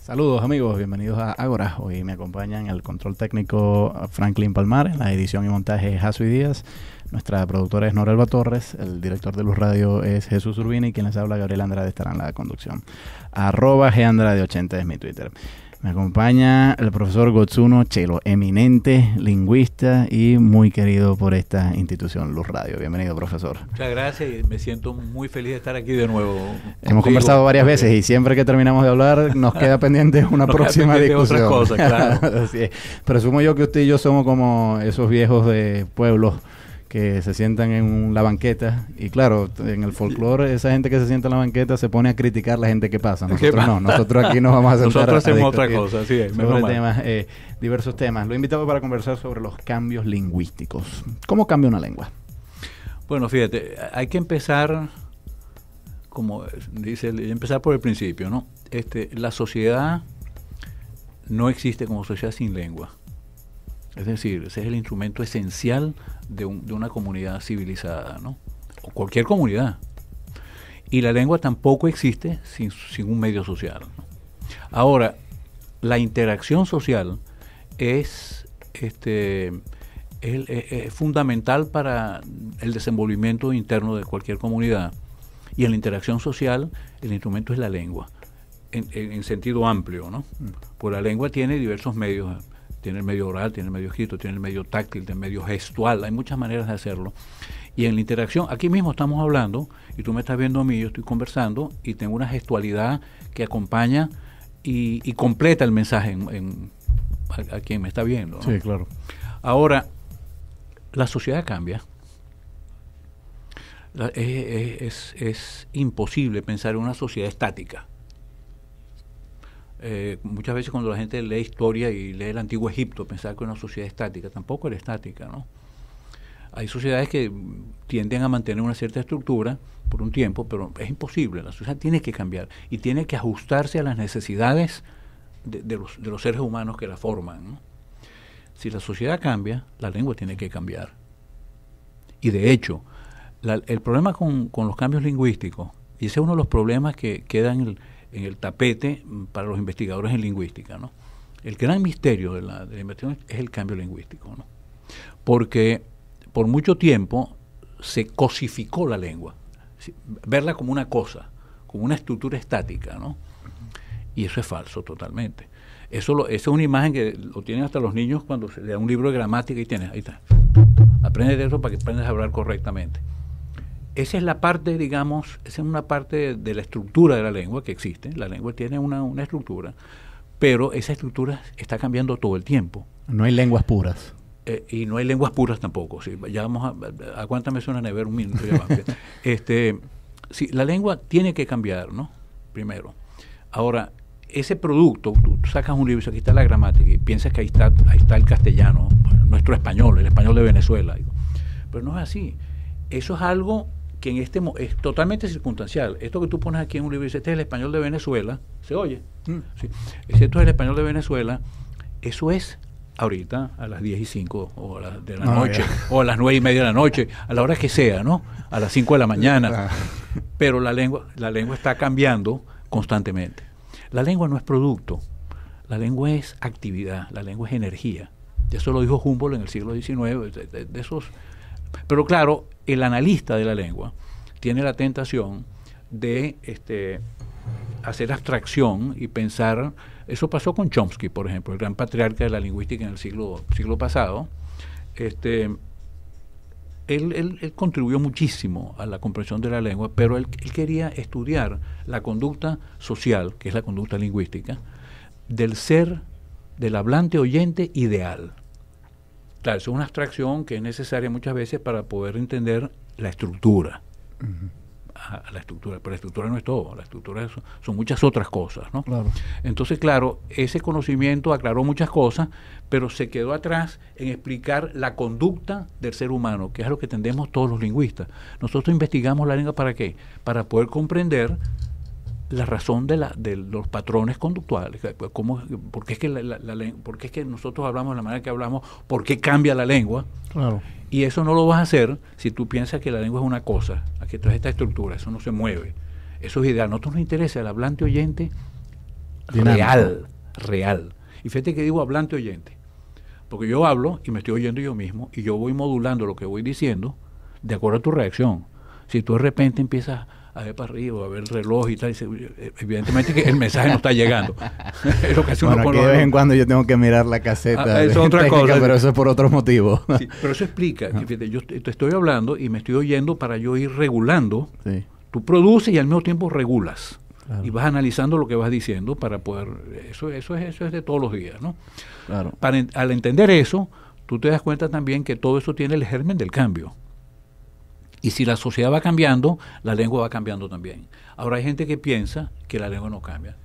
Saludos amigos, bienvenidos a Ágora. Hoy me acompaña en el control técnico Franklin Palmar, en la edición y montaje Jasui Díaz. Nuestra productora es Norelba Torres, el director de Luz Radio es Jesús Urbina y quien les habla, Gabriel Andrade, estará en la conducción. @GAndrade80 es mi Twitter. Me acompaña el profesor Gotsuno Chelo, eminente lingüista y muy querido por esta institución, Luz Radio. Bienvenido, profesor. Muchas gracias y me siento muy feliz de estar aquí de nuevo. Hemos conversado varias veces y siempre que terminamos de hablar nos queda pendiente una próxima discusión. Otras cosas, claro. Así es. Presumo yo que usted y yo somos como esos viejos de pueblos que se sientan en la banqueta y claro, en el folclore esa gente que se sienta en la banqueta se pone a criticar la gente que pasa. Nosotros no, nosotros aquí nos vamos a sentar nosotros hacemos otra cosa, así es, sobre temas, diversos temas. Lo he invitado para conversar sobre los cambios lingüísticos. ¿Cómo cambia una lengua? Bueno, fíjate, hay que empezar, como dice, empezar por el principio, ¿no? La sociedad no existe como sociedad sin lengua. Es decir, ese es el instrumento esencial de una comunidad civilizada, ¿no? O cualquier comunidad. Y la lengua tampoco existe sin un medio social, ¿no? Ahora, la interacción social es fundamental para el desenvolvimiento interno de cualquier comunidad. Y en la interacción social, el instrumento es la lengua, en sentido amplio, ¿no? Pues la lengua tiene diversos medios. Tiene el medio oral, tiene el medio escrito, tiene el medio táctil, tiene el medio gestual, hay muchas maneras de hacerlo. Y en la interacción, aquí mismo estamos hablando, y tú me estás viendo a mí, yo estoy conversando, y tengo una gestualidad que acompaña y completa el mensaje a quien me está viendo, ¿no? Sí, claro. Ahora, la sociedad cambia. Es imposible pensar en una sociedad estática. Muchas veces cuando la gente lee historia y lee el antiguo Egipto, pensar que una sociedad estática, tampoco era estática, ¿no? Hay sociedades que tienden a mantener una cierta estructura por un tiempo, pero es imposible, la sociedad tiene que cambiar y tiene que ajustarse a las necesidades de los seres humanos que la forman, ¿no? Si la sociedad cambia, la lengua tiene que cambiar. Y de hecho, el problema con los cambios lingüísticos, y ese es uno de los problemas que quedan en el tapete para los investigadores en lingüística, ¿no? El gran misterio de la investigación es el cambio lingüístico, ¿no? Porque por mucho tiempo se cosificó la lengua, verla como una cosa, como una estructura estática, ¿no? Y eso es falso totalmente. Esa es una imagen que lo tienen hasta los niños cuando se le da un libro de gramática y tienes, ahí está, aprende de eso para que aprendas a hablar correctamente. Esa es la parte, digamos, esa es una parte de la estructura de la lengua que existe. La lengua tiene una estructura, pero esa estructura está cambiando todo el tiempo. No hay lenguas puras. Y no hay lenguas puras tampoco. Sí, ya vamos aguántame eso en la nevera un minuto. Ya va. Sí, la lengua tiene que cambiar, ¿no? Primero. Ahora, ese producto, tú sacas un libro y dices, aquí está la gramática, y piensas que ahí está el castellano, nuestro español, el español de Venezuela. Pero no es así. Eso es algo que es totalmente circunstancial. Esto que tú pones aquí en un libro y dices, este es el español de Venezuela, ¿se oye? Sí. Esto es el español de Venezuela, eso es ahorita a las 10:05 o de la noche, o a las 9:30 de la noche, a la hora que sea, ¿no? A las 5 de la mañana. Pero la lengua está cambiando constantemente. La lengua no es producto, la lengua es actividad, la lengua es energía. Eso lo dijo Humboldt en el siglo XIX, de esos. Pero claro, el analista de la lengua tiene la tentación de hacer abstracción y pensar. Eso pasó con Chomsky, por ejemplo, el gran patriarca de la lingüística en el siglo pasado. Él contribuyó muchísimo a la comprensión de la lengua, pero él quería estudiar la conducta social, que es la conducta lingüística, del ser, del hablante oyente ideal. Claro, eso es una abstracción que es necesaria muchas veces para poder entender la estructura. La estructura, pero la estructura no es todo, la estructura son muchas otras cosas, ¿no? Claro. Entonces, claro, ese conocimiento aclaró muchas cosas, pero se quedó atrás en explicar la conducta del ser humano, que es a lo que tendemos todos los lingüistas. Nosotros investigamos la lengua ¿para qué? Para poder comprender la razón de los patrones conductuales. ¿Por qué es que por qué es que nosotros hablamos de la manera que hablamos? ¿Por qué cambia la lengua? Claro. Y eso no lo vas a hacer si tú piensas que la lengua es una cosa, que toda esta estructura, eso no se mueve. Eso es ideal. A nosotros nos interesa el hablante oyente Dinámico. Real. Y fíjate que digo hablante oyente. Porque yo hablo y me estoy oyendo yo mismo y yo voy modulando lo que voy diciendo de acuerdo a tu reacción. Si tú de repente empiezas a ver para arriba, a ver el reloj y tal, evidentemente que el mensaje no está llegando. Es lo que hace uno aquí de vez en cuando yo tengo que mirar la caseta. Eso es otra técnica, cosa. Pero eso es por otros motivos. Sí, pero eso explica que fíjate, yo te estoy hablando y me estoy oyendo para yo ir regulando. Sí. Tú produces y al mismo tiempo regulas. Claro. Y vas analizando lo que vas diciendo para poder... Eso es de todos los días, ¿no? Claro. Al entender eso, tú te das cuenta también que todo eso tiene el germen del cambio. Y si la sociedad va cambiando, la lengua va cambiando también. Ahora hay gente que piensa que la lengua no cambia.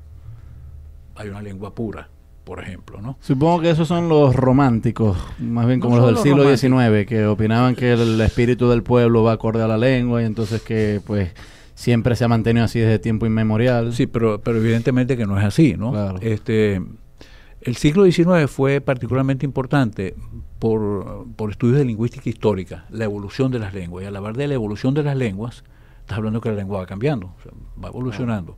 Hay una lengua pura, por ejemplo, ¿no? Supongo que esos son los románticos, más bien como los del siglo XIX, que opinaban que el espíritu del pueblo va acorde a la lengua y entonces que pues siempre se ha mantenido así desde tiempo inmemorial. Sí, pero evidentemente que no es así, ¿no? Claro. El siglo XIX fue particularmente importante por estudios de lingüística histórica, la evolución de las lenguas. Y al hablar de la evolución de las lenguas, estás hablando que la lengua va cambiando, o sea, va evolucionando.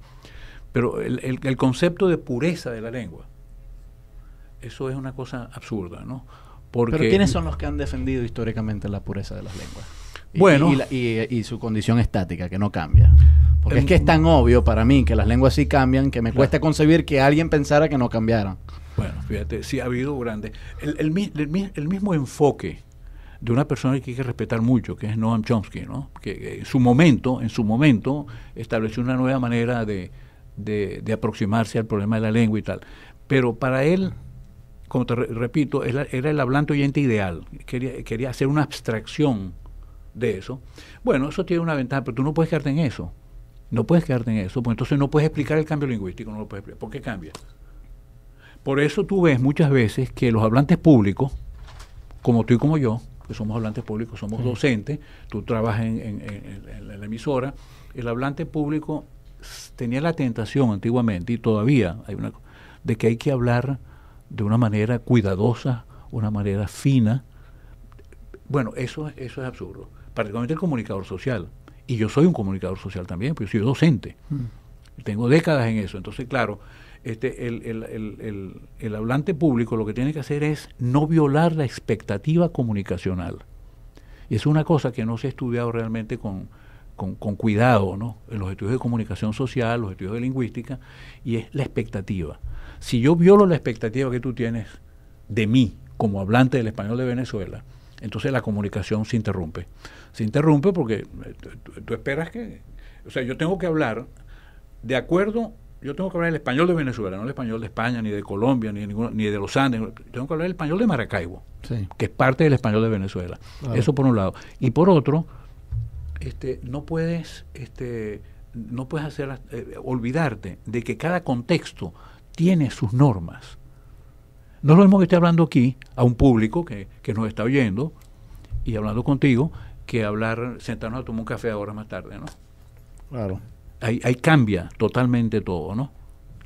Pero el concepto de pureza de la lengua, eso es una cosa absurda, ¿no? Pero ¿quiénes son los que han defendido históricamente la pureza de las lenguas? Bueno, y su condición estática, que no cambia. Porque es que es tan obvio para mí que las lenguas sí cambian, que me cuesta concebir que alguien pensara que no cambiaran. Bueno, fíjate, sí ha habido grandes... El mismo enfoque de una persona que hay que respetar mucho, que es Noam Chomsky, ¿no? Que en su momento estableció una nueva manera de aproximarse al problema de la lengua y tal. Pero para él, como te repito, era el hablante oyente ideal. Quería hacer una abstracción de eso. Bueno, eso tiene una ventaja, pero tú no puedes quedarte en eso. No puedes quedarte en eso, porque entonces no puedes explicar el cambio lingüístico, no lo puedes explicar. ¿Por qué cambia? Por eso tú ves muchas veces que los hablantes públicos, como tú y como yo, que somos hablantes públicos, somos docentes, tú trabajas en la emisora, el hablante público tenía la tentación antiguamente, y todavía hay de que hay que hablar de una manera cuidadosa, una manera fina. Bueno, eso es absurdo. Particularmente el comunicador social. Y yo soy un comunicador social también, porque yo soy docente. Tengo décadas en eso. Entonces, claro, el hablante público lo que tiene que hacer es no violar la expectativa comunicacional. Y es una cosa que no se ha estudiado realmente con cuidado, ¿no? En los estudios de comunicación social, los estudios de lingüística, y es la expectativa. Si yo violo la expectativa que tú tienes de mí como hablante del español de Venezuela, entonces la comunicación se interrumpe. Se interrumpe porque tú esperas que... O sea, yo tengo que hablar de acuerdo... Yo tengo que hablar el español de Venezuela, no el español de España, ni de Colombia, ni de los Andes. Tengo que hablar el español de Maracaibo, sí, que es parte del español de Venezuela. Claro. Eso por un lado. Y por otro, no puedes hacer olvidarte de que cada contexto tiene sus normas. No es lo mismo que esté hablando aquí a un público que nos está oyendo y hablando contigo, que hablar, sentarnos a tomar un café ahora más tarde, ¿no? Claro. Ahí cambia totalmente todo, ¿no?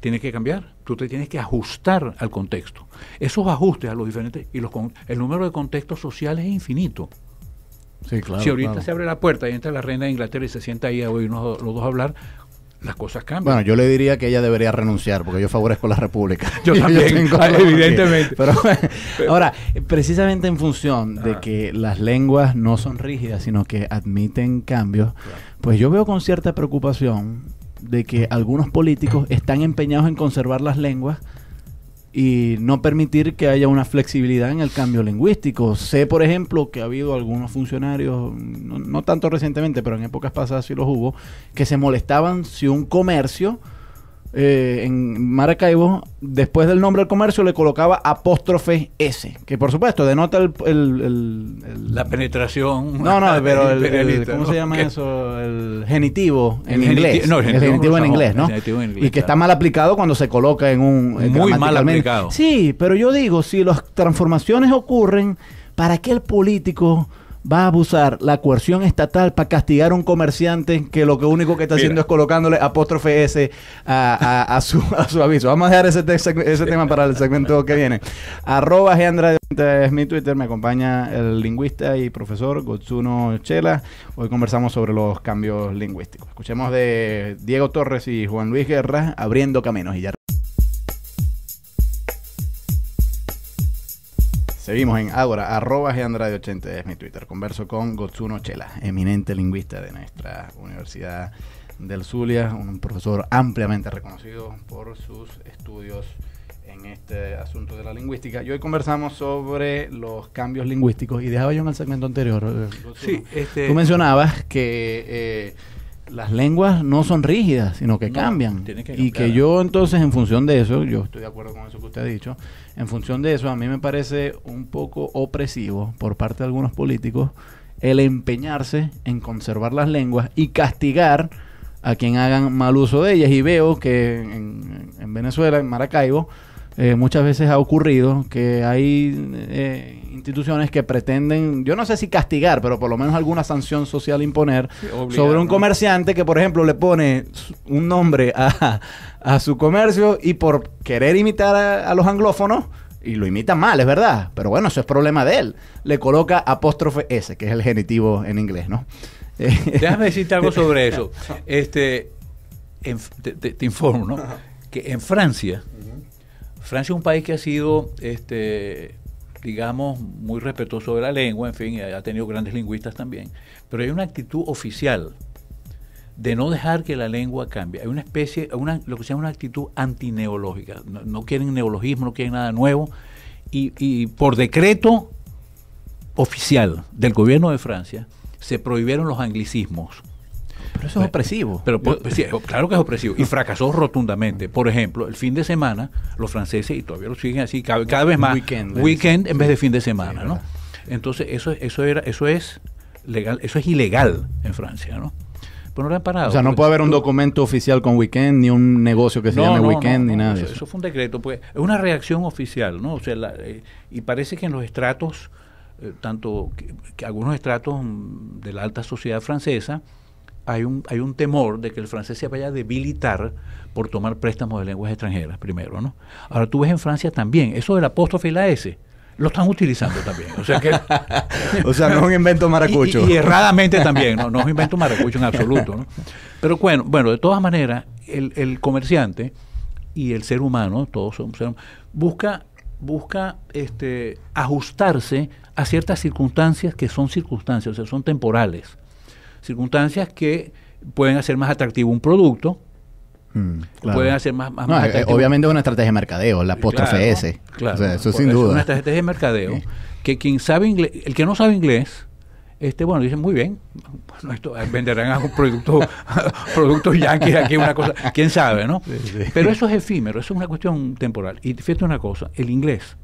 Tiene que cambiar. Tú te tienes que ajustar al contexto. Esos ajustes a los diferentes... y el número de contextos sociales es infinito. Sí, claro. Si ahorita se abre la puerta y entra la reina de Inglaterra y se sienta ahí a oírnos los dos hablar, las cosas cambian. Bueno, yo le diría que ella debería renunciar, porque yo favorezco la República. Yo también, evidentemente. Pero ahora, precisamente en función de que las lenguas no son rígidas, sino que admiten cambios, claro, pues yo veo con cierta preocupación de que algunos políticos están empeñados en conservar las lenguas y no permitir que haya una flexibilidad en el cambio lingüístico. Sé, por ejemplo, que ha habido algunos funcionarios, no tanto recientemente, pero en épocas pasadas sí los hubo, que se molestaban si un comercio en Maracaibo, después del nombre del comercio, le colocaba apóstrofe S, que por supuesto denota la penetración. No, pero ¿cómo se llama eso? El genitivo en inglés. El genitivo en inglés, ¿no? Y que está mal aplicado cuando se coloca en un... Muy mal aplicado. Sí, pero yo digo, si las transformaciones ocurren, ¿para qué el político va a abusar la coerción estatal para castigar a un comerciante que lo único que está haciendo es colocándole apóstrofe S a su aviso? Vamos a dejar ese tema para el segmento que viene. @Andrade es mi Twitter. Me acompaña el lingüista y profesor Gotsuno Chela. Hoy conversamos sobre los cambios lingüísticos. Escuchemos de Diego Torres y Juan Luis Guerra, Abriendo Caminos. Y ya Seguimos en Ágora, @Andrade80 es mi Twitter. Converso con Gotsuno Chela, eminente lingüista de nuestra Universidad del Zulia, un profesor ampliamente reconocido por sus estudios en este asunto de la lingüística. Y hoy conversamos sobre los cambios lingüísticos, y dejaba yo en el segmento anterior, Gotsuno, Sí, tú mencionabas que las lenguas no son rígidas, sino que cambian. Y que yo entonces, en función de eso, yo estoy de acuerdo con eso que usted ha dicho, en función de eso, a mí me parece un poco opresivo por parte de algunos políticos el empeñarse en conservar las lenguas y castigar a quien hagan mal uso de ellas. Y veo que en Venezuela, en Maracaibo, muchas veces ha ocurrido que hay instituciones que pretenden, yo no sé si castigar, pero por lo menos alguna sanción social imponer, sí, sobre un comerciante que, por ejemplo, le pone un nombre a su comercio, y por querer imitar a los anglófonos, y lo imita mal, es verdad, pero bueno, eso es problema de él, le coloca apóstrofe S, que es el genitivo en inglés, ¿no? Déjame decirte algo sobre eso. Te informo, ¿no? Que en Francia es un país que ha sido, digamos, muy respetuoso de la lengua, en fin, ha tenido grandes lingüistas también, pero hay una actitud oficial de no dejar que la lengua cambie. Hay una especie, lo que se llama una actitud antineológica. No quieren neologismo, no quieren nada nuevo, y por decreto oficial del gobierno de Francia se prohibieron los anglicismos. Pero eso es opresivo. Pero sí, claro que es opresivo. Y fracasó rotundamente. Por ejemplo, el fin de semana, los franceses, y todavía lo siguen así, cada vez más, weekend en vez de fin de semana, sí, ¿no? Entonces, eso es legal, eso es ilegal en Francia, ¿no? Pero no lo han parado. O sea, no puede haber un documento oficial con weekend, ni un negocio que se llame weekend, ni nada de eso. Eso fue un decreto, pues, es una reacción oficial, ¿no? O sea, y parece que en los estratos, tanto que algunos estratos de la alta sociedad francesa, hay un temor de que el francés se vaya a debilitar por tomar préstamos de lenguas extranjeras primero, ¿no? Ahora tú ves en Francia también, eso del apóstrofe y la S, lo están utilizando también. O sea, o sea, no es un invento maracucho. Y erradamente también, no es un invento maracucho en absoluto, ¿no? Pero bueno, de todas maneras, el comerciante y el ser humano, todos somos seres humanos, busca ajustarse a ciertas circunstancias que son circunstancias, o sea, son temporales. Circunstancias que pueden hacer más atractivo un producto, claro. Pueden hacer más atractivo. Obviamente es una estrategia de mercadeo, la apóstrofe S. Claro, o sea, eso sin duda. Es una estrategia de mercadeo, sí. Que quien sabe inglés, el que no sabe inglés, bueno, dicen muy bien, bueno, esto venderán a un productos yanquis aquí, una cosa, quién sabe, ¿no? Sí, sí. Pero eso es efímero, eso es una cuestión temporal. Y fíjate una cosa, el inglés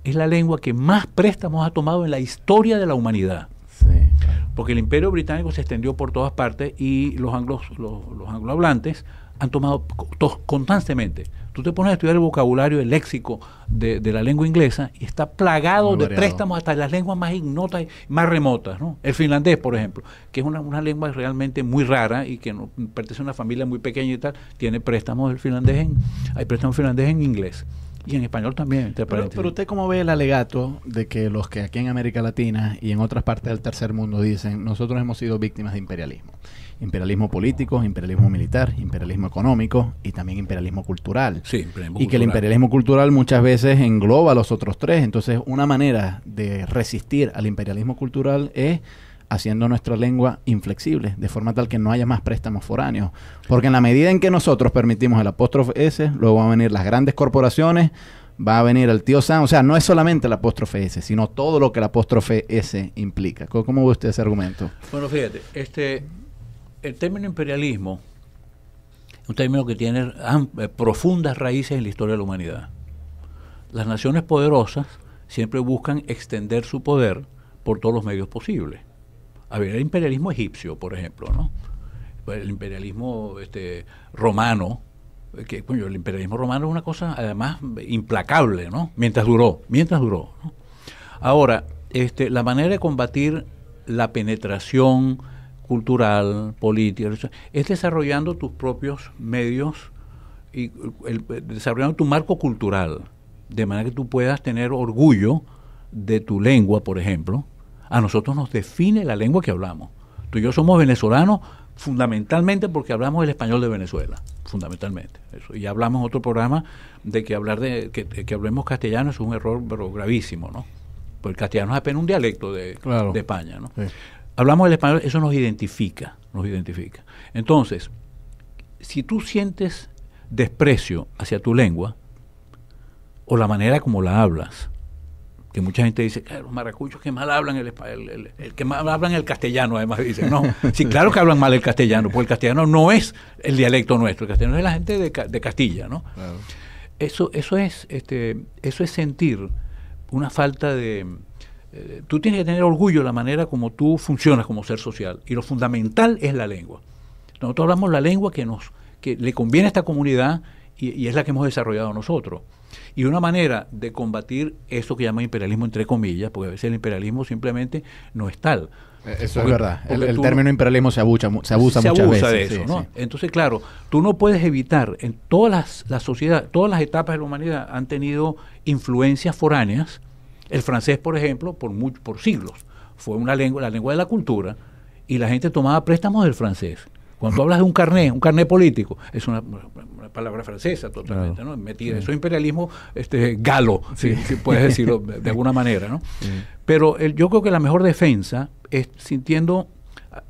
es la lengua que más préstamos ha tomado en la historia de la humanidad. Sí, claro. Porque el Imperio Británico se extendió por todas partes y los anglohablantes han tomado constantemente. Tú te pones a estudiar el vocabulario, el léxico de la lengua inglesa, y está plagado de préstamos hasta las lenguas más ignotas y más remotas, ¿no? El finlandés, por ejemplo, que es una lengua realmente muy rara y que no pertenece a una familia muy pequeña y tal, tiene préstamos del finlandés hay préstamos finlandés en inglés. Y en español también. Pero usted, ¿cómo ve el alegato de que los que aquí en América Latina y en otras partes del tercer mundo dicen, nosotros hemos sido víctimas de imperialismo? Imperialismo político, imperialismo militar, imperialismo económico y también imperialismo cultural. Sí, imperialismo y que el imperialismo cultural muchas veces engloba a los otros tres. Entonces, una manera de resistir al imperialismo cultural es haciendo nuestra lengua inflexible, de forma tal que no haya más préstamos foráneos. Porque en la medida en que nosotros permitimos el apóstrofe S, luego van a venir las grandes corporaciones, va a venir el tío Sam. O sea, no es solamente el apóstrofe S, sino todo lo que el apóstrofe S implica. ¿Cómo ve usted ese argumento? Bueno, fíjate, el término imperialismo es un término que tiene profundas raíces en la historia de la humanidad. Las naciones poderosas siempre buscan extender su poder por todos los medios posibles. A ver, el imperialismo egipcio, por ejemplo, ¿no? El imperialismo romano, el imperialismo romano es una cosa además implacable, ¿no? Mientras duró, ¿no? Ahora, la manera de combatir la penetración cultural, política, es desarrollando tus propios medios y desarrollando tu marco cultural, de manera que tú puedas tener orgullo de tu lengua, por ejemplo. A nosotros nos define la lengua que hablamos. Tú y yo somos venezolanos fundamentalmente porque hablamos el español de Venezuela, fundamentalmente. Eso. Y hablamos en otro programa de que que hablemos castellano es un error pero gravísimo, ¿no? Porque el castellano es apenas un dialecto de España, ¿no? Sí. Hablamos el español, eso nos identifica. Entonces, si tú sientes desprecio hacia tu lengua o la manera como la hablas, que mucha gente dice que los maracuchos que mal hablan el que mal hablan el castellano, además dicen, no, sí, claro que hablan mal el castellano, porque el castellano no es el dialecto nuestro, el castellano es la gente de Castilla, ¿no? Claro. Eso es sentir una falta de tú tienes que tener orgullo de la manera como tú funcionas como ser social, y lo fundamental es la lengua. Nosotros hablamos la lengua que le conviene a esta comunidad y es la que hemos desarrollado nosotros. Y una manera de combatir eso que llama imperialismo entre comillas, porque a veces el imperialismo simplemente no es tal. Eso es verdad. El término imperialismo se abusa muchas veces. De eso, sí, ¿no? Sí. Entonces, claro, tú no puedes evitar, en todas las sociedades, todas las etapas de la humanidad han tenido influencias foráneas. El francés, por ejemplo, por siglos, fue la lengua de la cultura, y la gente tomaba préstamos del francés. Cuando tú hablas de un carné político, es una palabra francesa totalmente, claro, ¿no? Metida. Sí. Eso es imperialismo galo, sí. Si puedes decirlo de alguna manera, ¿no? Sí. Pero yo creo que la mejor defensa es sintiendo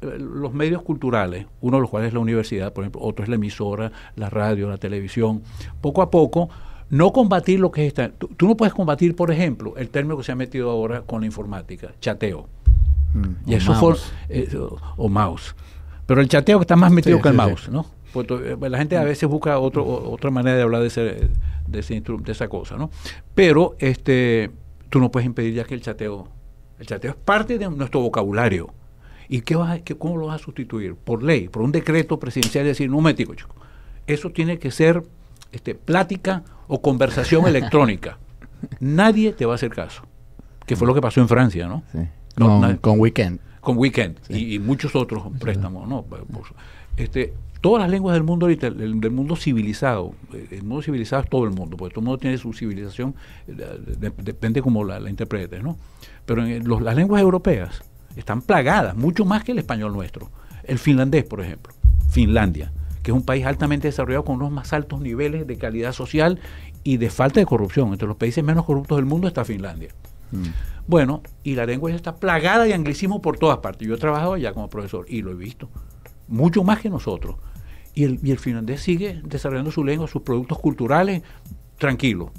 los medios culturales, uno de los cuales es la universidad, por ejemplo, otro es la emisora, la radio, la televisión. Poco a poco, no combatir lo que es esta. Tú no puedes combatir, por ejemplo, el término que se ha metido ahora con la informática, chateo. Y eso mouse. O mouse. Pero el chateo que está más metido que el mouse, ¿no? Pues la gente a veces busca otra manera de hablar de esa cosa, ¿no? Pero tú no puedes impedir ya que el chateo es parte de nuestro vocabulario. ¿Y cómo lo vas a sustituir? Por ley, por un decreto presidencial, decir, no me digo, chico, eso tiene que ser plática o conversación electrónica. Nadie te va a hacer caso. Que fue lo que pasó en Francia, ¿no? Sí. Con Weekend. Con Weekend, sí. y muchos otros préstamos, ¿no? Todas las lenguas del mundo ahorita, del mundo civilizado, el mundo civilizado es todo el mundo, porque todo el mundo tiene su civilización, depende cómo la interpretes, ¿no? Pero las lenguas europeas están plagadas, mucho más que el español nuestro. El finlandés, por ejemplo, Finlandia, que es un país altamente desarrollado con unos más altos niveles de calidad social y de falta de corrupción. Entre los países menos corruptos del mundo está Finlandia. Bueno, y la lengua ya está plagada de anglicismo por todas partes. Yo he trabajado allá como profesor y lo he visto. Mucho más que nosotros. Y el finlandés sigue desarrollando su lengua, sus productos culturales, tranquilo.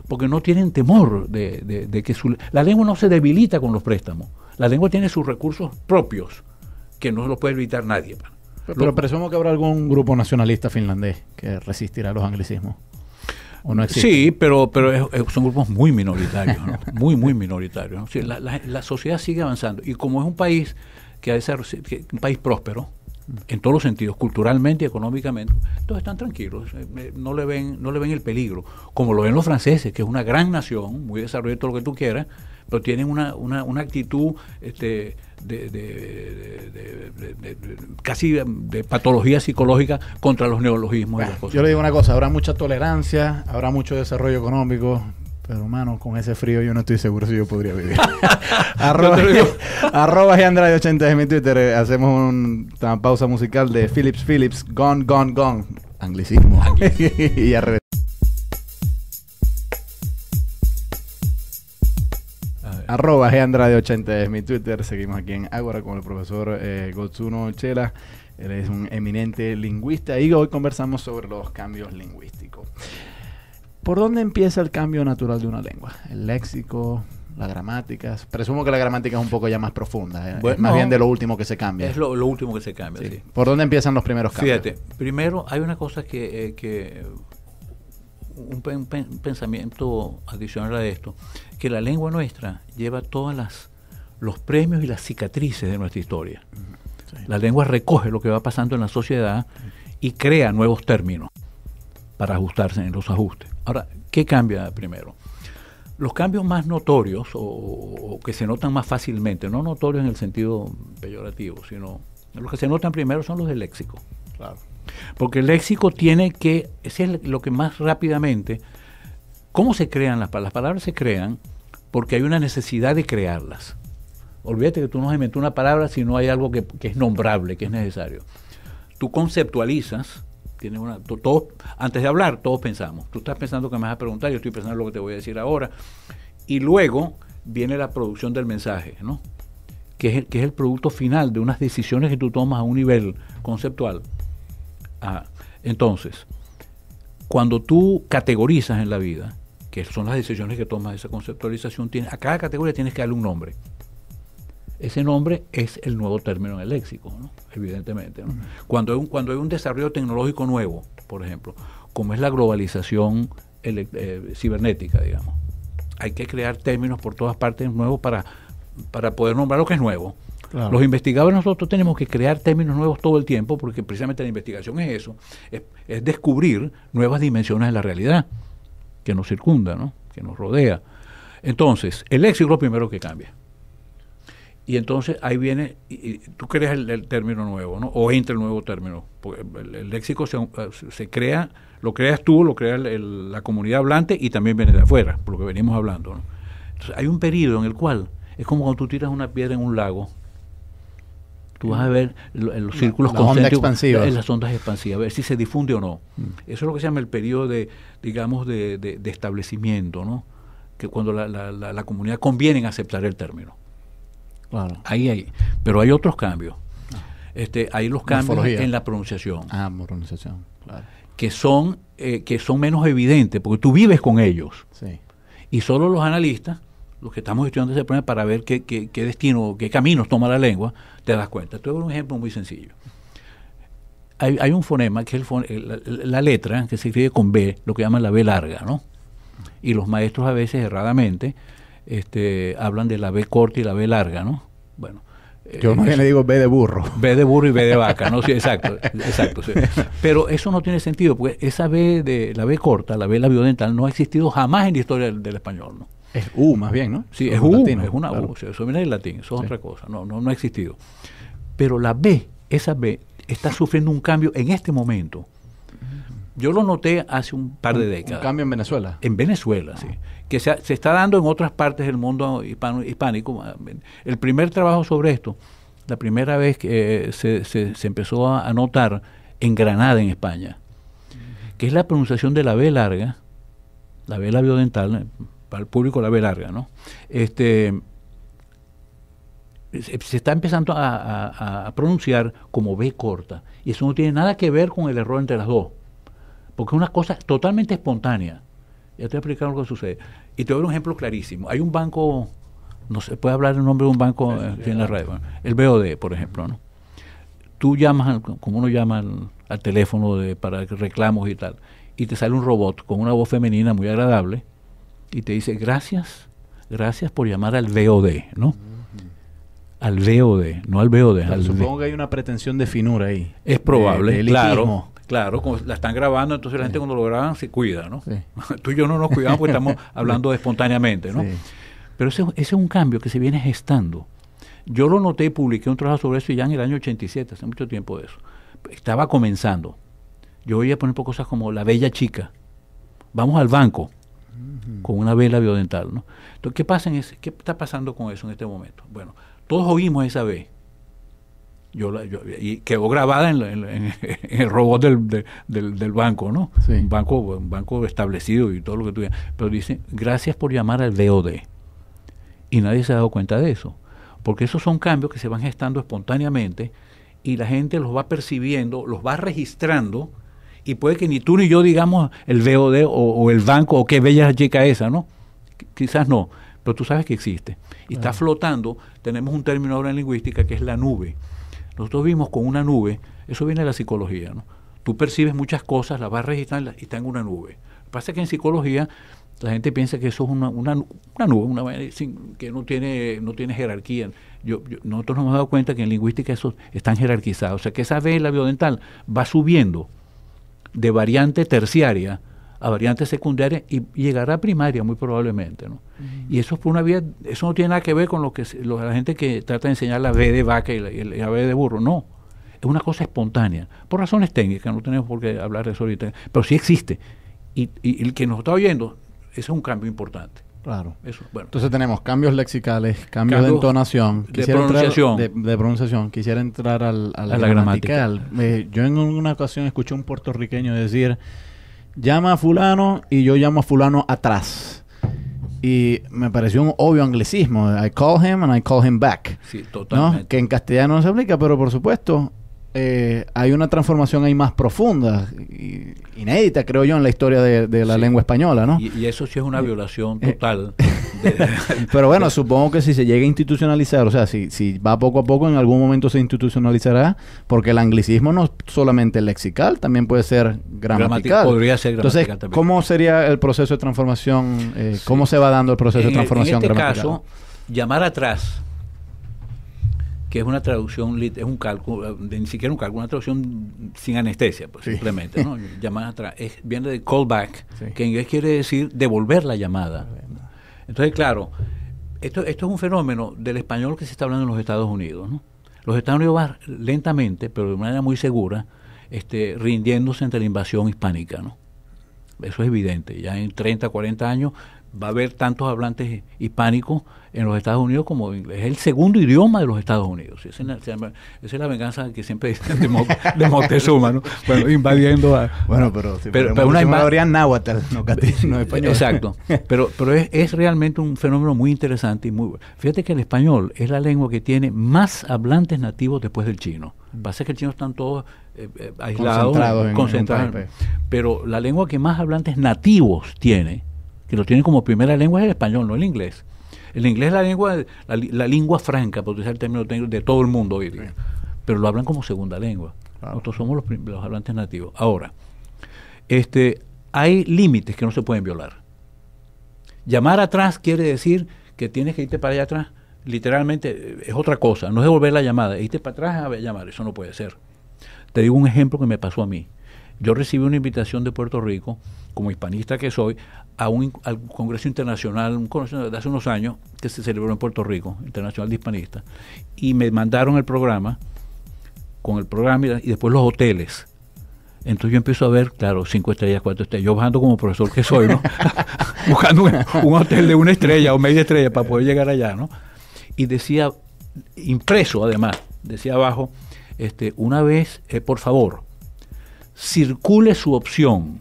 Porque no tienen temor de que la lengua no se debilita con los préstamos. La lengua tiene sus recursos propios, que no los puede evitar nadie. Pero presumo que habrá algún grupo nacionalista finlandés que resistirá a los anglicismos. ¿O no existe? Sí, pero son grupos muy minoritarios, ¿no? muy minoritarios, ¿no? Sí, la sociedad sigue avanzando, y como es un país un país próspero en todos los sentidos, culturalmente y económicamente, todos están tranquilos, no le ven el peligro, como lo ven los franceses, que es una gran nación, muy desarrollada, todo lo que tú quieras, pero tienen una actitud casi de patología psicológica contra los neologismos. Bueno, y las cosas. Yo le digo una cosa, habrá mucha tolerancia, habrá mucho desarrollo económico, pero hermano, con ese frío yo no estoy seguro si yo podría vivir. arroba Andrade80 es mi Twitter. Hacemos una pausa musical de Phillips, Gone, Gone, Gone. Anglicismo. Y al revés. Arroba Andrade80 es mi Twitter. Seguimos aquí en Ágora con el profesor Gotsuno Chela. Él es un eminente lingüista y hoy conversamos sobre los cambios lingüísticos. ¿Por dónde empieza el cambio natural de una lengua? ¿El léxico, las gramáticas? Presumo que la gramática es un poco ya más profunda, bueno, más bien de lo último que se cambia. Es lo último que se cambia, sí. ¿Por dónde empiezan los primeros cambios? Fíjate, primero hay una cosa un pensamiento adicional a esto, que la lengua nuestra lleva todos los premios y las cicatrices de nuestra historia. Sí. La lengua recoge lo que va pasando en la sociedad y crea nuevos términos para ajustarse en los ajustes. Ahora, ¿qué cambia primero? Los cambios más notorios o que se notan más fácilmente, no notorios en el sentido peyorativo, sino los que se notan primero son los del léxico. Claro. Porque el léxico ese es lo que más rápidamente, ¿cómo se crean las palabras? Las palabras se crean porque hay una necesidad de crearlas. Olvídate que tú no has inventado una palabra si no hay algo que es nombrable, que es necesario. tú conceptualizas, antes de hablar, todos pensamos. Tú estás pensando que me vas a preguntar, yo estoy pensando lo que te voy a decir ahora. Y luego viene la producción del mensaje, ¿no? Que es el producto final de unas decisiones que tú tomas a un nivel conceptual. Entonces, cuando tú categorizas en la vida, que son las decisiones que tomas de esa conceptualización, a cada categoría tienes que darle un nombre. Ese nombre es el nuevo término en el léxico, ¿no? Evidentemente, ¿no? Cuando hay un desarrollo tecnológico nuevo, por ejemplo, como es la globalización cibernética, digamos, hay que crear términos por todas partes nuevos para poder nombrar lo que es nuevo. Claro. Los investigadores nosotros tenemos que crear términos nuevos todo el tiempo, porque precisamente la investigación es eso, es descubrir nuevas dimensiones de la realidad que nos circunda, ¿no? Que nos rodea. Entonces, el léxico es lo primero que cambia. Y entonces ahí viene, y tú creas el término nuevo, ¿no? O entra el nuevo término. Porque el léxico se crea, lo creas tú, lo crea la comunidad hablante y también viene de afuera, por lo que venimos hablando, ¿no? Entonces hay un periodo en el cual es como cuando tú tiras una piedra en un lago. Tú vas a ver los círculos concéntricos, las ondas expansivas, a ver si se difunde o no. Eso es lo que se llama el periodo de establecimiento, ¿no? Que cuando la comunidad conviene en aceptar el término. Claro. Pero hay otros cambios. Hay los cambios en la pronunciación. Pronunciación, claro. Que son menos evidentes, porque tú vives con ellos. Sí. Y solo los analistas, los que estamos estudiando ese problema para ver qué destino, qué caminos toma la lengua, te das cuenta. Te doy un ejemplo muy sencillo. Hay un fonema, que es la letra, que se escribe con B, lo que llaman la B larga, ¿no? Y los maestros a veces, erradamente, hablan de la B corta y la B larga, ¿no? Bueno, yo más bien le digo B de burro. B de burro y B de vaca, ¿no? Sí, exacto, sí. Pero eso no tiene sentido, porque esa la B corta, la B labiodental, no ha existido jamás en la historia del español, ¿no? Es U más bien, ¿no? Sí, es U, latino, es una U, o sea, eso viene del latín, eso es otra cosa, no ha existido. Pero la B, esa B, está sufriendo un cambio en este momento. Yo lo noté hace un par de décadas. ¿Un cambio en Venezuela? En Venezuela, sí. Que se está dando en otras partes del mundo hispánico. El primer trabajo sobre esto, la primera vez que se empezó a notar en Granada, en España, que es la pronunciación de la B larga, la B labiodental, para el público la B larga, ¿no? Se está empezando a pronunciar como B corta. Y eso no tiene nada que ver con el error entre las dos. Porque es una cosa totalmente espontánea. Ya te voy a explicar lo que sucede. Y te doy un ejemplo clarísimo. Hay un banco, no se puede hablar el nombre de un banco en la radio, el BOD, por ejemplo, ¿no? Tú llamas, como uno llama al teléfono para reclamos y tal, y te sale un robot con una voz femenina muy agradable y te dice, gracias por llamar al BOD, ¿no? Al VOD, no al BOD. Supongo que hay una pretensión de finura ahí. Es probable, claro, como la están grabando, entonces la gente cuando lo graban se cuida, ¿no? Sí. Tú y yo no nos cuidamos porque estamos hablando espontáneamente, ¿no? Sí. Pero ese es un cambio que se viene gestando. Yo lo noté y publiqué un trabajo sobre eso ya en el año 87, hace mucho tiempo de eso. Estaba comenzando. Yo oía, por ejemplo, cosas como la bella chica. Vamos al banco con una B labiodental, ¿no? Entonces, ¿qué está pasando con eso en este momento? Bueno, todos oímos esa B. Y quedó grabada en el robot del banco, ¿no? Sí. Un banco establecido y todo lo que tuviera. Pero dice, gracias por llamar al VOD. Y nadie se ha dado cuenta de eso. Porque esos son cambios que se van gestando espontáneamente y la gente los va percibiendo, los va registrando, y puede que ni tú ni yo digamos el VOD o el banco o qué bella chica esa, ¿no? Quizás no, pero tú sabes que existe. Y está flotando. Tenemos un término ahora en lingüística que es la nube. Nosotros vimos con una nube, eso viene de la psicología, ¿no? Tú percibes muchas cosas, las vas registrando y está en una nube. Lo que pasa es que en psicología la gente piensa que eso es una nube, que no tiene jerarquía. Nosotros nos hemos dado cuenta que en lingüística eso están jerarquizados. O sea, que esa B labiodental va subiendo de variante terciaria a variante secundaria y llegará a primaria muy probablemente, ¿no? Y eso es por una vía, eso no tiene nada que ver con la gente que trata de enseñar la B de vaca y la B de burro, no. Es una cosa espontánea, por razones técnicas, no tenemos por qué hablar de eso ahorita, pero sí existe. Y el que nos está oyendo, ese es un cambio importante. Claro. Eso, bueno. Entonces tenemos cambios lexicales, cambios de entonación, de pronunciación. De pronunciación. Quisiera entrar a la gramatical. Yo en una ocasión escuché a un puertorriqueño decir, llama a fulano y yo llamo a fulano atrás. Y me pareció un obvio anglicismo. I call him and I call him back. Sí, totalmente. ¿No? Que en castellano no se aplica, pero por supuesto hay una transformación ahí más profunda, inédita, creo yo, en la historia de la lengua española, ¿no? Y eso sí es una violación total. Pero bueno, supongo que si se llega a institucionalizar, o sea, si va poco a poco, en algún momento se institucionalizará, porque el anglicismo no es solamente lexical, también puede ser gramatical. Podría ser gramatical. Entonces, también. ¿cómo sería el proceso de transformación? ¿Cómo se va dando el proceso de transformación gramatical? En este caso, llamar atrás, que es una traducción, es un cálculo, ni siquiera un cálculo, una traducción sin anestesia, pues simplemente, ¿no? Llamar atrás, viene de callback, que en inglés quiere decir devolver la llamada. Entonces, claro, esto es un fenómeno del español que se está hablando en los Estados Unidos, ¿no? Los Estados Unidos van lentamente, pero de manera muy segura, rindiéndose ante la invasión hispánica, ¿no? Eso es evidente. Ya en 30, 40 años va a haber tantos hablantes hispánicos en los Estados Unidos como inglés. Es el segundo idioma de los Estados Unidos. Esa es la venganza que siempre dicen de Moctezuma, ¿no? Bueno, invadiendo a... Bueno, pero una invasión náhuatl, no español. Exacto. Pero es realmente un fenómeno muy interesante y muy bueno. Fíjate que el español es la lengua que tiene más hablantes nativos después del chino. Pasa que el chino están todos aislados, concentrados. Pero la lengua que más hablantes nativos tiene, que lo tiene como primera lengua, es el español, no el inglés. El inglés es la lengua franca, por utilizar el término de todo el mundo hoy día. Pero lo hablan como segunda lengua. Claro. Nosotros somos los hablantes nativos. Ahora, hay límites que no se pueden violar. Llamar atrás quiere decir que tienes que irte para allá atrás. Literalmente es otra cosa, no es devolver la llamada, irte para atrás a llamar, eso no puede ser. Te digo un ejemplo que me pasó a mí. Yo recibí una invitación de Puerto Rico, como hispanista que soy, al Congreso Internacional, un congreso de hace unos años, que se celebró en Puerto Rico, Internacional de Hispanistas, y me mandaron el programa, con el programa y después los hoteles. Entonces yo empiezo a ver, claro, 5 estrellas, 4 estrellas, yo bajando como profesor que soy, ¿no? Buscando un hotel de 1 estrella o media estrella para poder llegar allá, ¿no? Y decía, impreso además, decía abajo, una vez, por favor, circule su opción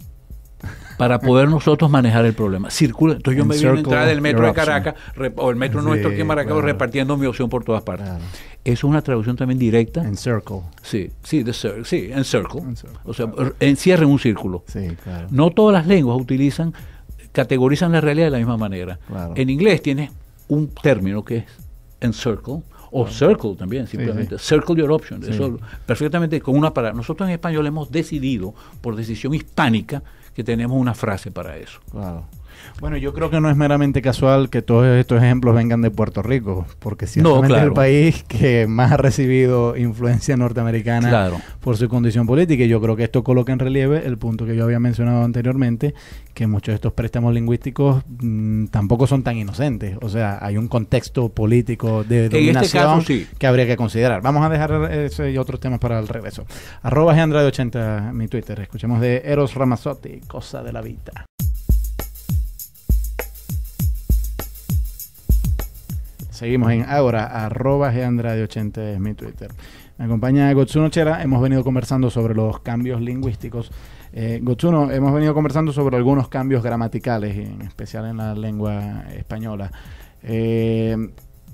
para poder nosotros manejar el problema. Circula. Entonces yo me vi en la entrada del metro de Caracas, o el metro nuestro aquí en Maracaibo, claro, repartiendo mi opción por todas partes. Claro. Eso es una traducción también directa. Encircle. Sí, encircle. O sea, encierren un círculo. Sí, claro. No todas las lenguas categorizan la realidad de la misma manera. Claro. En inglés tienes un término que es encircle, o circle también, simplemente. Sí. Circle your options. Sí. Eso perfectamente con una palabra. Nosotros en español hemos decidido, por decisión hispánica, que tenemos una frase para eso. Claro. Bueno, yo creo que no es meramente casual que todos estos ejemplos vengan de Puerto Rico, porque ciertamente es el país que más ha recibido influencia norteamericana por su condición política, y yo creo que esto coloca en relieve el punto que yo había mencionado anteriormente, que muchos de estos préstamos lingüísticos tampoco son tan inocentes. O sea, hay un contexto político de dominación que habría que considerar. Vamos a dejar ese y otros temas para el regreso. @Andrade80 mi Twitter. Escuchemos de Eros Ramazzotti, Cosa de la Vida. Seguimos en Ágora, @Andrade80 es mi Twitter. Me acompaña Gotsuno Chera. Hemos venido conversando sobre los cambios lingüísticos. Gotsuno, hemos venido conversando sobre algunos cambios gramaticales, en especial en la lengua española.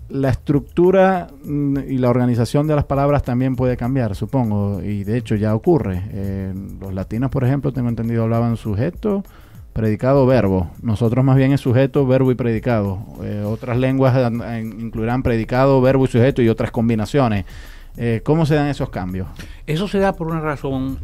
La estructura y la organización de las palabras también puede cambiar, supongo, y de hecho ya ocurre. Los latinos, por ejemplo, tengo entendido, hablaban sujeto, predicado, verbo. Nosotros más bien es sujeto, verbo y predicado. Otras lenguas incluirán predicado, verbo y sujeto y otras combinaciones. ¿Cómo se dan esos cambios? Eso se da por una razón,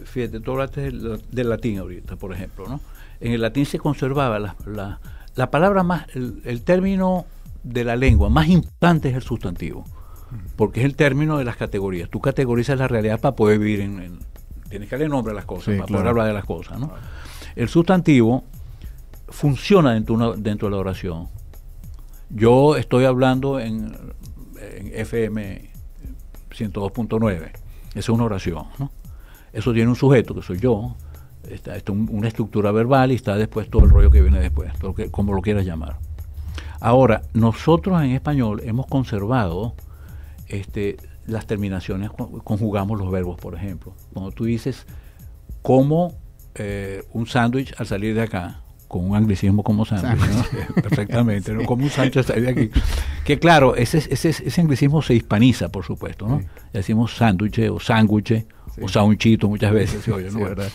fíjate, tú hablaste del latín ahorita, por ejemplo, ¿no? En el latín se conservaba la palabra más, el término de la lengua más importante es el sustantivo, porque es el término de las categorías. Tú categorizas la realidad para poder vivir tienes que darle nombre a las cosas, para poder hablar de las cosas, ¿no? El sustantivo funciona dentro de la oración. Yo estoy hablando en FM 102.9. Esa es una oración, ¿no? Eso tiene un sujeto, que soy yo, Está una estructura verbal y está después todo el rollo que viene después, como lo quieras llamar. Ahora, nosotros en español hemos conservado las terminaciones, conjugamos los verbos, por ejemplo. Cuando tú dices como un sándwich al salir de acá, con un anglicismo como sándwich, ¿no? Perfectamente, ¿no? Como un sándwich al salir de aquí. Que claro, ese anglicismo se hispaniza, por supuesto, ¿no? Sí. Decimos sándwich o sándwich o sándwichito muchas veces, ¿sí? Oye, ¿no? Sí, ¿verdad?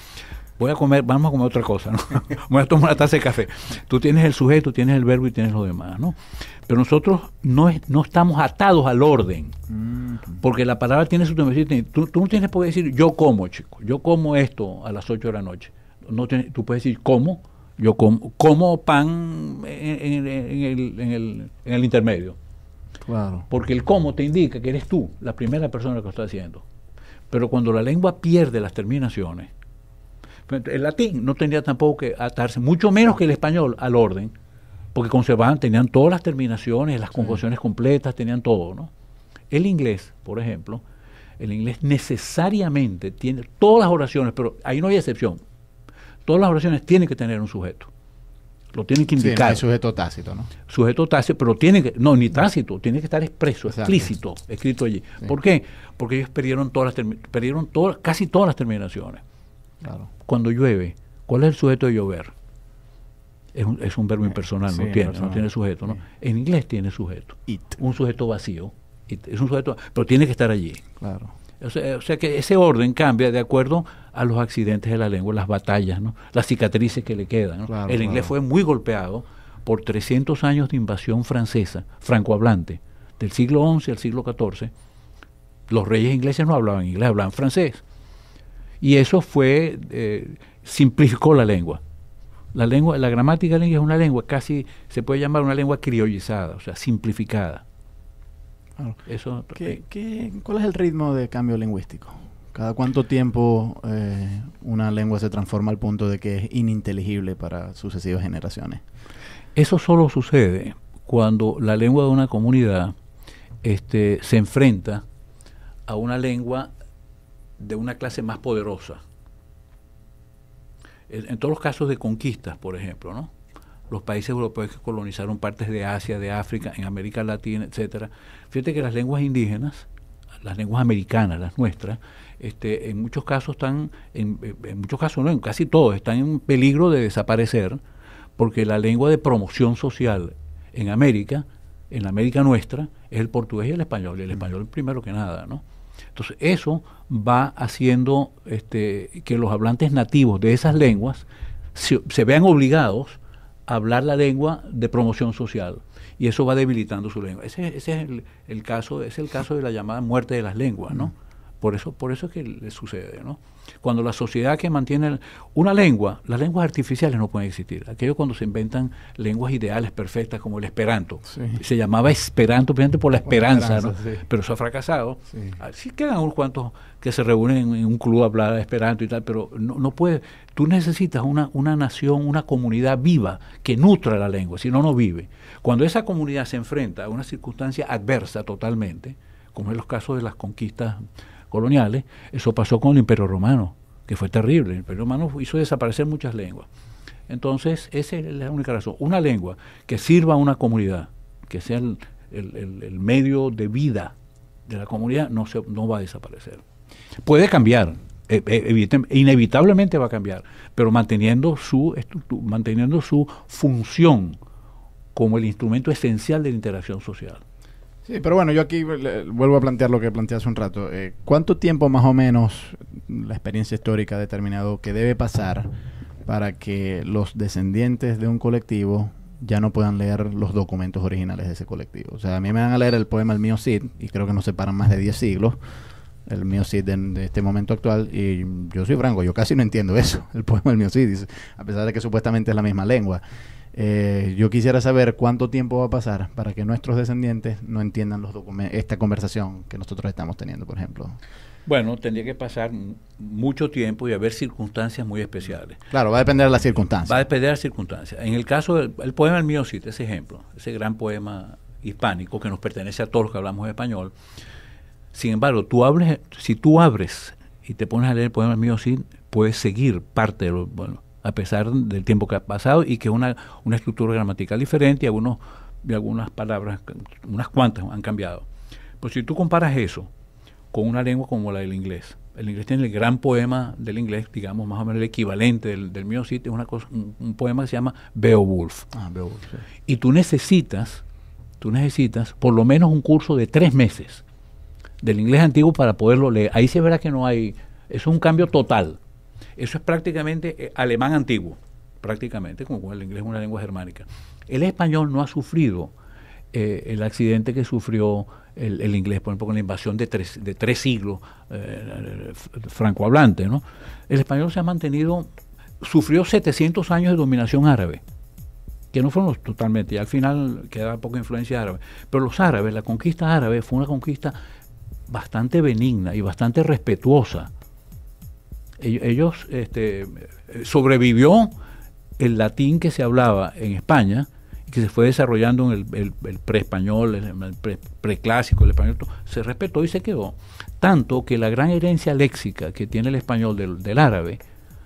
Vamos a comer otra cosa, ¿no? Voy a tomar una taza de café. Tú tienes el sujeto, tienes el verbo y tienes lo demás, ¿no? Pero nosotros no estamos atados al orden, porque la palabra tiene su temporalidad. Tú no tienes por qué decir yo como, chico, yo como esto a las 8 de la noche. Tú puedes decir como, yo como pan en el intermedio. Claro. Porque el como te indica que eres tú, la primera persona que lo está haciendo. Pero cuando la lengua pierde las terminaciones, el latín no tenía tampoco que atarse, mucho menos que el español, al orden, porque tenían todas las terminaciones, las conjugaciones completas, tenían todo, ¿no? El inglés, por ejemplo, el inglés necesariamente tiene todas las oraciones, pero ahí no hay excepción. Todas las oraciones tienen que tener un sujeto. Lo tienen que indicar. Sí, no hay sujeto tácito, ¿no? Sujeto tácito, pero tiene que, no, ni tácito, tiene que estar expreso, explícito, escrito allí. Sí. ¿Por qué? Porque ellos perdieron casi todas las terminaciones. Claro. Cuando llueve, ¿cuál es el sujeto de llover? Es un verbo impersonal, sí, no tiene sujeto, ¿no? Sí. En inglés tiene sujeto. It. Un sujeto vacío. Es un sujeto, pero tiene que estar allí. Claro. O sea que ese orden cambia de acuerdo a los accidentes de la lengua, las batallas, ¿no? Las cicatrices que le quedan, ¿no? Claro, el inglés fue muy golpeado por 300 años de invasión francesa, francohablante, del siglo XI al siglo XIV. Los reyes ingleses no hablaban inglés, hablaban francés. Y eso simplificó la lengua. La gramática de la lengua es una lengua casi, se puede llamar una lengua criollizada, o sea, simplificada. Claro. Eso, ¿cuál es el ritmo de cambio lingüístico? ¿Cada cuánto tiempo una lengua se transforma al punto de que es ininteligible para sucesivas generaciones? Eso solo sucede cuando la lengua de una comunidad se enfrenta a una lengua de una clase más poderosa. En todos los casos de conquistas, por ejemplo, ¿no? Los países europeos que colonizaron partes de Asia, de África, en América Latina, etcétera. Fíjate que las lenguas indígenas, las lenguas americanas, las nuestras, en muchos casos no, en casi todos, están en peligro de desaparecer, porque la lengua de promoción social en la América nuestra, es el portugués y el español primero que nada, ¿no? Entonces eso va haciendo que los hablantes nativos de esas lenguas se vean obligados a hablar la lengua de promoción social, y eso va debilitando su lengua. Ese es el caso de la llamada muerte de las lenguas, ¿no? Por eso es que le sucede, ¿no? Cuando la sociedad que mantiene una lengua, las lenguas artificiales no pueden existir. Aquello cuando se inventan lenguas ideales perfectas como el esperanto. Sí. Se llamaba esperanto precisamente por la esperanza, ¿no? Sí. Pero eso ha fracasado. Sí. Sí quedan unos cuantos que se reúnen en un club a hablar de esperanto y tal, pero no puede. Tú necesitas una nación, una comunidad viva que nutra la lengua, si no, no vive. Cuando esa comunidad se enfrenta a una circunstancia adversa totalmente, como en los casos de las conquistas coloniales, eso pasó con el Imperio Romano, que fue terrible. El Imperio Romano hizo desaparecer muchas lenguas. Entonces, esa es la única razón. Una lengua que sirva a una comunidad, que sea el medio de vida de la comunidad, no va a desaparecer. Puede cambiar, inevitablemente va a cambiar, pero manteniendo su función como el instrumento esencial de la interacción social. Sí, pero bueno, yo aquí vuelvo a plantear lo que planteé hace un rato. ¿Cuánto tiempo más o menos la experiencia histórica ha determinado que debe pasar para que los descendientes de un colectivo ya no puedan leer los documentos originales de ese colectivo? O sea, a mí me van a leer el poema El Mío Cid, y creo que nos separan más de 10 siglos, el Mío Cid de este momento actual, y yo soy franco, yo casi no entiendo eso, el poema El Mío Cid, a pesar de que supuestamente es la misma lengua. Yo quisiera saber cuánto tiempo va a pasar para que nuestros descendientes no entiendan esta conversación que nosotros estamos teniendo, por ejemplo. Bueno, tendría que pasar mucho tiempo y haber circunstancias muy especiales. Claro, va a depender de las circunstancias. Va a depender de las circunstancias. En el caso del poema El Mío Cid, ese ejemplo, ese gran poema hispánico que nos pertenece a todos los que hablamos español. Sin embargo, si tú abres y te pones a leer el poema El Mío Cid, puede seguir parte de lo, bueno, a pesar del tiempo que ha pasado, y que es una estructura gramatical diferente, y algunas palabras, unas cuantas han cambiado. Pues si tú comparas eso con una lengua como la del inglés, el inglés tiene el gran poema del inglés, digamos más o menos el equivalente del mío, sí, es un poema que se llama Beowulf. Beowulf, sí. Y tú necesitas por lo menos un curso de 3 meses del inglés antiguo para poderlo leer. Ahí se verá que no hay, eso es un cambio total. Eso es prácticamente alemán antiguo, prácticamente, como el inglés es una lengua germánica. El español no ha sufrido el accidente que sufrió el inglés, por ejemplo, con la invasión de tres siglos francohablante, ¿no? El español se ha mantenido, sufrió 700 años de dominación árabe, que no fueron totalmente, y al final quedaba poca influencia árabe. Pero los árabes, la conquista árabe fue una conquista bastante benigna y bastante respetuosa. Ellos sobrevivió el latín que se hablaba en España, que se fue desarrollando en el pre-español, el preclásico, el español, se respetó y se quedó. Tanto que la gran herencia léxica que tiene el español del árabe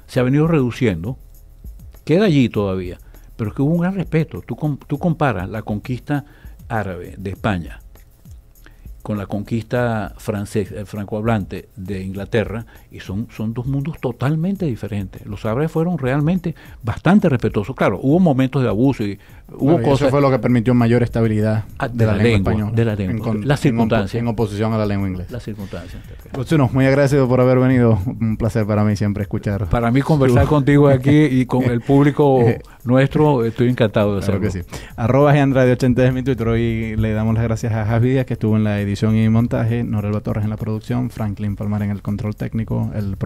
se ha venido reduciendo, queda allí todavía, pero es que hubo un gran respeto. Tú comparas la conquista árabe de España con la conquista francohablante de Inglaterra, y son dos mundos totalmente diferentes. Los árabes fueron realmente bastante respetuosos. Claro, hubo momentos de abuso y hubo cosas. Eso fue lo que permitió mayor estabilidad de la lengua española. De la lengua. Las circunstancias. En oposición a la lengua inglesa. Las circunstancias. Luciano, muy agradecido por haber venido. Un placer para mí siempre escuchar. Para mí conversar contigo aquí y con el público nuestro, estoy encantado de hacerlo. Claro que sí. @Andrade80 es mi Twitter. Hoy le damos las gracias a Javi Díaz, que estuvo en la edición y montaje, Norelba Torres en la producción, Franklin Palmar en el control técnico, el